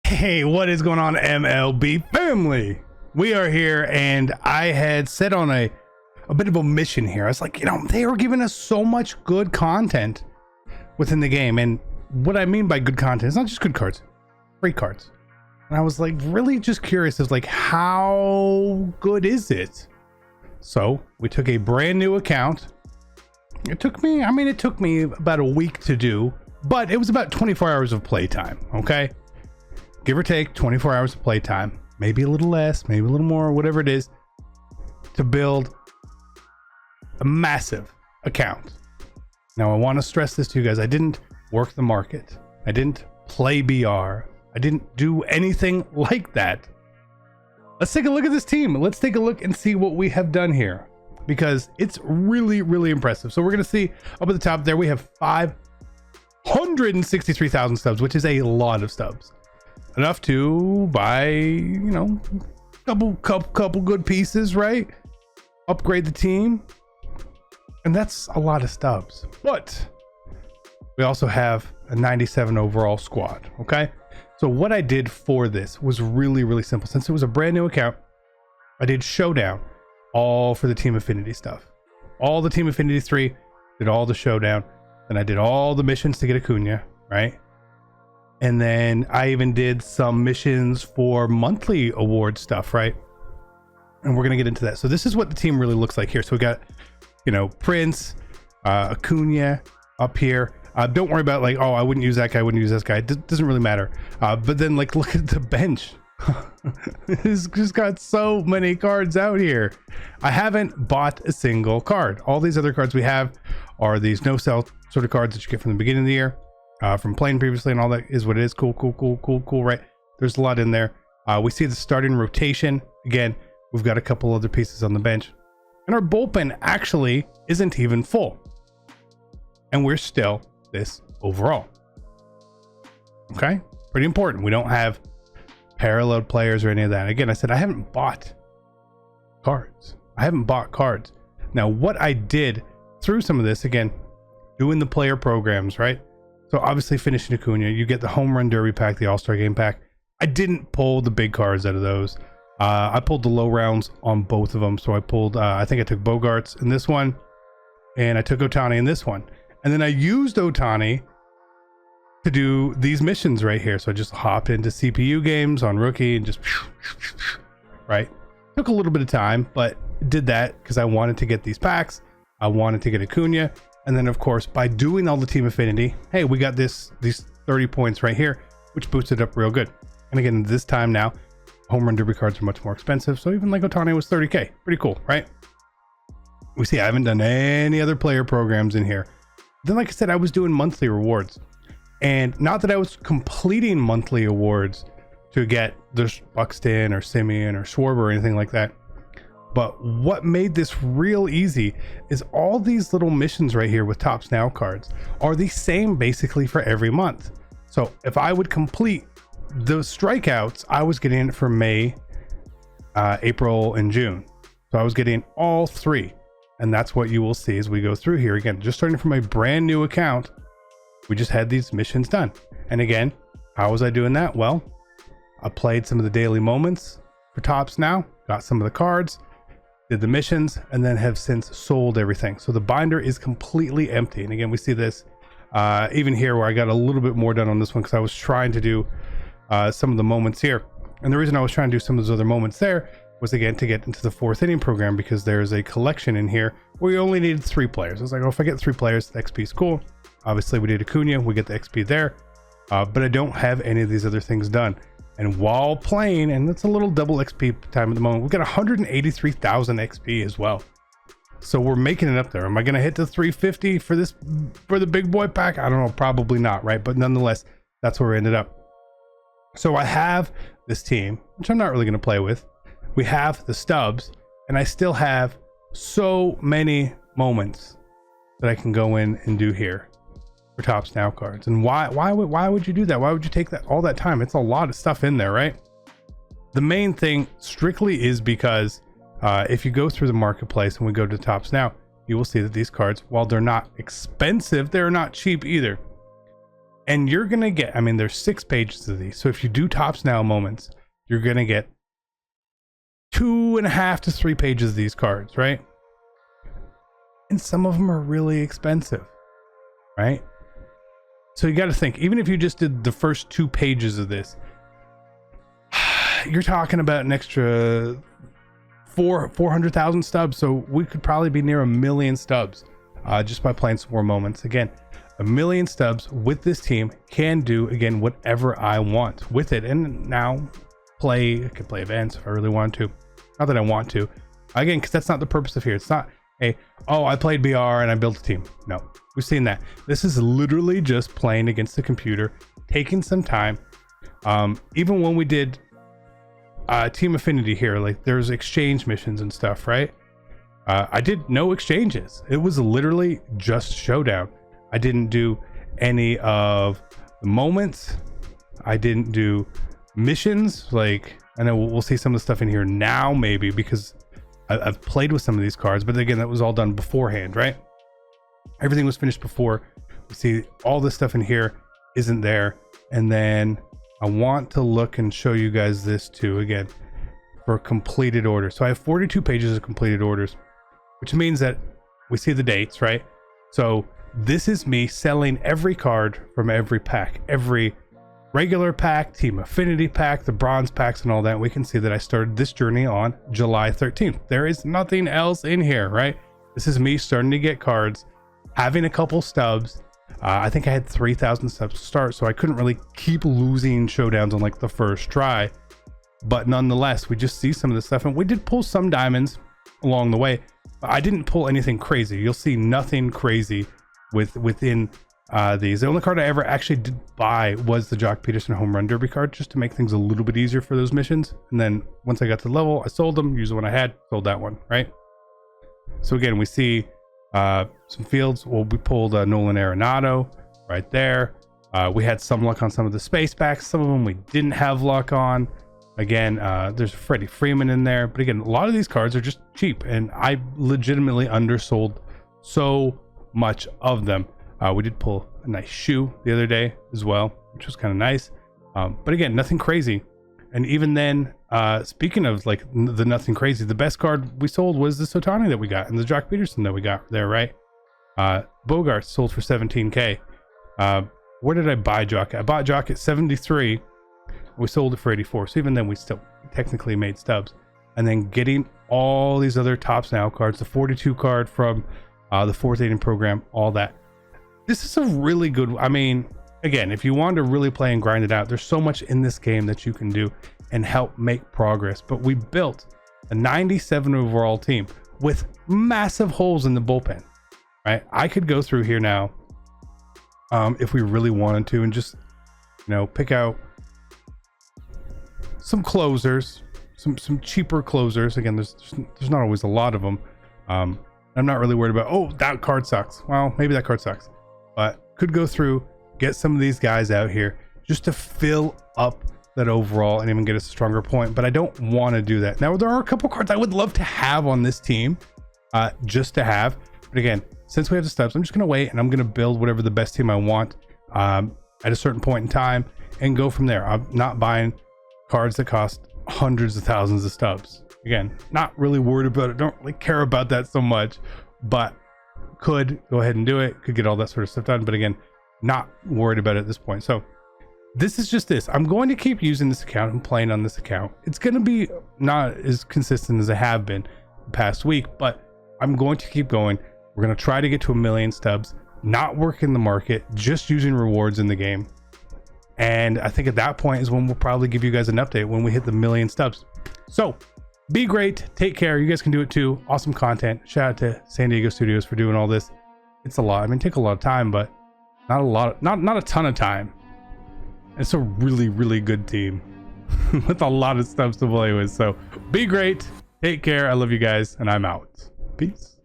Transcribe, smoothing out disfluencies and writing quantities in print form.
Hey, what is going on, MLB family? We are here, and I had set on a bit of a mission here. I was like, they were giving us so much good content within the game. And what I mean by good content, it's not just good cards, free cards. And I was like, really just curious as like, how good is it? So we took a brand new account. It took me about a week to do, but it was about 24 hours of playtime. Okay. Give or take 24 hours of playtime, maybe a little less, maybe a little more, whatever it is, to build a massive account. Now, I want to stress this to you guys. I didn't work the market. I didn't play BR. I didn't do anything like that. Let's take a look at this team. Let's take a look and see what we have done here, because it's really, really impressive. So we're going to see up at the top there, we have 563,000 stubs, which is a lot of stubs. Enough to buy, couple good pieces, right? Upgrade the team. And that's a lot of stubs. But we also have a 97 overall squad, okay? So what I did for this was really, really simple. Since it was a brand new account, I did Showdown, all for the Team Affinity stuff. All the Team Affinity 3, did all the Showdown. Then I did all the missions to get Acuna, right? And then I even did some missions for monthly award stuff, right? And we're going to get into that. So this is what the team really looks like here. So we got, Prince, Acuna up here. Don't worry about like, oh, I wouldn't use that guy, I wouldn't use this guy. It doesn't really matter. But then like, look at the bench. It's just got so many cards out here. I haven't bought a single card. All these other cards we have are these no sell sort of cards that you get from the beginning of the year. From playing previously, and all that is what it is. Cool, right? There's a lot in there. We see the starting rotation. Again, we've got a couple other pieces on the bench. And our bullpen actually isn't even full. And we're still this overall. Okay? Pretty important. We don't have paralleled players or any of that. Again, I said I haven't bought cards. Now, what I did through some of this, again, doing the player programs, right? So obviously finishing Acuna, you get the home run derby pack, the all-star game pack. I didn't pull the big cards out of those. I pulled the low rounds on both of them. So I pulled, I think I took Bogarts in this one, and I took Ohtani in this one. And then I used Ohtani to do these missions right here. So I just hopped into CPU games on rookie and just, right? Took a little bit of time, but did that because I wanted to get these packs. I wanted to get Acuna. And then, of course, by doing all the team affinity, hey, we got these 30 points right here, which boosted up real good. And again, this time now, home run derby cards are much more expensive. So even like Ohtani was 30K. Pretty cool, right? We see I haven't done any other player programs in here. Then, like I said, I was doing monthly rewards. And not that I was completing monthly awards to get this Buxton or Simeon or Schwarber or anything like that. But what made this real easy is all these little missions right here with Topps Now cards are the same basically for every month. So if I would complete those strikeouts, I was getting it for May, April, and June. So I was getting all three. And that's what you will see as we go through here. Again, just starting from a brand new account, we just had these missions done. And again, how was I doing that? Well, I played some of the daily moments for Topps Now, got some of the cards, did the missions, and then have since sold everything. So the binder is completely empty. And again, we see this even here where I got a little bit more done on this one because I was trying to do some of the moments here. And the reason I was trying to do some of those other moments there was, again, to get into the fourth inning program, because there's a collection in here where we only needed 3 players. I was like, oh, if I get 3 players, the XP is cool. Obviously, we did Acuna, we get the XP there. But I don't have any of these other things done. And while playing, and it's a little double XP time at the moment, we've got 183,000 XP as well. So we're making it up there. Am I going to hit the 350 for the big boy pack? I don't know, probably not, right? But nonetheless, that's where we ended up. So I have this team, which I'm not really going to play with. We have the stubs, and I still have so many moments that I can go in and do here for Topps Now cards. And why would you do that? Why would you take all that time? It's a lot of stuff in there, right? The main thing strictly is because if you go through the marketplace and we go to Topps Now, you will see that these cards, while they're not expensive, they're not cheap either. And you're going to get, I mean, there's 6 pages of these. So if you do tops now moments, you're going to get 2.5 to 3 pages of these cards, right? And some of them are really expensive, right? So you got to think, even if you just did the first 2 pages of this, you're talking about an extra 400,000 stubs. So we could probably be near 1 million stubs just by playing some more moments. Again, 1 million stubs with this team can do, again, whatever I want with it. And now I could play events if I really want to. Not that I want to. Again, because that's not the purpose of here. It's not I played BR and I built a team. No, we've seen that. This is literally just playing against the computer, taking some time. Even when we did team affinity here, like there's exchange missions and stuff, right? I did no exchanges. It was literally just showdown. I didn't do any of the moments. I didn't do missions. Like, I know we'll see some of the stuff in here now, maybe because I've played with some of these cards, but again, that was all done beforehand, right? Everything was finished before. We see all this stuff in here isn't there. And then I want to look and show you guys this too, again, for completed orders. So I have 42 pages of completed orders, which means that we see the dates, right? So this is me selling every card from every pack, every regular pack, team affinity pack, the bronze packs and all that. We can see that I started this journey on July 13th. There is nothing else in here, right? This is me starting to get cards, having a couple stubs. I think I had 3,000 stubs to start, so I couldn't really keep losing showdowns on like the first try. But nonetheless, we just see some of this stuff, and we did pull some diamonds along the way. I didn't pull anything crazy. You'll see nothing crazy within these. The only card I ever actually did buy was the Jock Peterson Home Run Derby card, just to make things a little bit easier for those missions. And then once I got to the level, I sold them, used the one I had, sold that one, right? So again, we see some fields. Well, we pulled Nolan Arenado right there. We had some luck on some of the space backs. Some of them we didn't have luck on. Again, there's Freddie Freeman in there. But again, a lot of these cards are just cheap, and I legitimately undersold so much of them. We did pull a nice shoe the other day as well, which was kind of nice. But again, nothing crazy. And even then, speaking of like the nothing crazy, the best card we sold was the Sotani that we got and the Jock Peterson that we got there, right? Bogart sold for 17K. Where did I buy Jock? I bought Jock at 73. We sold it for 84. So even then, we still technically made stubs. And then getting all these other tops now cards, the 42 card from the 4th Aiding program, all that. This is a really good, I mean, again, if you want to really play and grind it out, there's so much in this game that you can do and help make progress. But we built a 97 overall team with massive holes in the bullpen, right? I could go through here now if we really wanted to and just, pick out some closers, some cheaper closers. Again, there's not always a lot of them. I'm not really worried about, that card sucks. Well, maybe that card sucks. But could go through, get some of these guys out here just to fill up that overall and even get us a stronger point. But I don't want to do that. Now, there are a couple cards I would love to have on this team, just to have. But again, since we have the stubs, I'm just going to wait and I'm going to build whatever the best team I want at a certain point in time and go from there. I'm not buying cards that cost hundreds of thousands of stubs. Again, not really worried about it. Don't really care about that so much, but could go ahead and do it, could get all that sort of stuff done. But again, not worried about it at this point. So this is just this. I'm going to keep using this account and playing on this account. It's going to be not as consistent as I have been the past week, but I'm going to keep going. We're going to try to get to 1 million stubs, not work in the market, just using rewards in the game. And I think at that point is when we'll probably give you guys an update when we hit the 1 million stubs. So be great. Take care. You guys can do it too. Awesome content. Shout out to San Diego Studios for doing all this. It's a lot. I mean, it takes a lot of time, but not a ton of time. It's a really, really good team with a lot of stuff to play with. So be great. Take care. I love you guys, and I'm out. Peace.